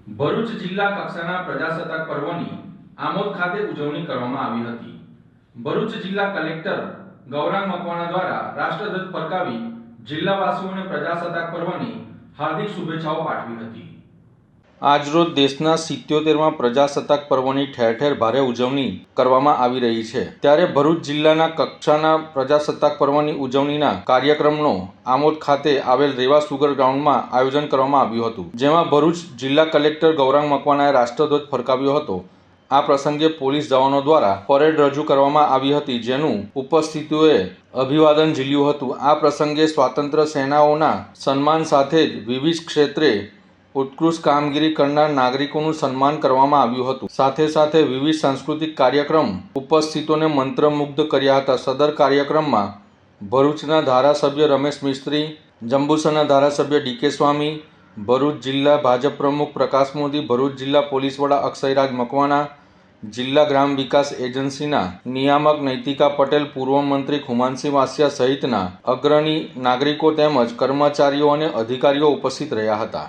ભરૂચ જિલ્લા કક્ષાના પ્રજાસત્તાક પર્વની આમોદ ખાતે ઉજવણી કરવામાં આવી હતી। ભરૂચ જિલ્લા કલેક્ટર ગૌરાંગ મકવાણા દ્વારા રાષ્ટ્રધ્વજ ફરકાવી જિલ્લાવાસીઓને પ્રજાસત્તાક પર્વની હાર્દિક શુભેચ્છાઓ પાઠવી હતી। આજરોજ દેશના 77માં પ્રજાસત્તાક પર્વની ઠેર ઠેર ભારે ઉજવણી કરવામાં આવી રહી છે, ત્યારે ભરૂચ જિલ્લાના કક્ષાના પ્રજાસત્તાક પર્વની ઉજવણીના કાર્યક્રમનો આમોદ ખાતે આવેલ રેવા સુગર ગ્રાઉન્ડમાં આયોજન કરવામાં આવ્યું હતું, જેમાં ભરૂચ જિલ્લા કલેક્ટર ગૌરાંગ મકવાણાએ રાષ્ટ્રધ્વજ ફરકાવ્યો હતો। આ પ્રસંગે પોલીસ જવાનો દ્વારા પરેડ રજૂ કરવામાં આવી હતી, જેનું ઉપસ્થિતોએ અભિવાદન ઝીલ્યું હતું। આ પ્રસંગે સ્વાતંત્ર્ય સેનાઓના સન્માન સાથે જ વિવિધ ક્ષેત્રે ઉત્કૃષ્ટ કામગીરી કરનાર નાગરિકોનું સન્માન કરવામાં આવ્યું હતું। સાથે સાથે વિવિધ સાંસ્કૃતિક કાર્યક્રમ ઉપસ્થિતોને મંત્રમુગ્ધ કર્યા હતા। સદર કાર્યક્રમમાં ભરૂચના ધારાસભ્ય રમેશ મિસ્ત્રી, જંબુસરના ધારાસભ્ય ડીકે સ્વામી, ભરૂચ જિલ્લા ભાજપ પ્રમુખ પ્રકાશ મોદી, ભરૂચ જિલ્લા પોલીસ વડા અક્ષયરાજ મકવાણા, જિલ્લા ગ્રામ વિકાસ એજન્સીના નિયામક નૈતિકા પટેલ, પૂર્વ મંત્રી ખુમાનસિંહ વાસિયા સહિતના અગ્રણી નાગરિકો તેમજ કર્મચારીઓ અને અધિકારીઓ ઉપસ્થિત રહ્યા હતા।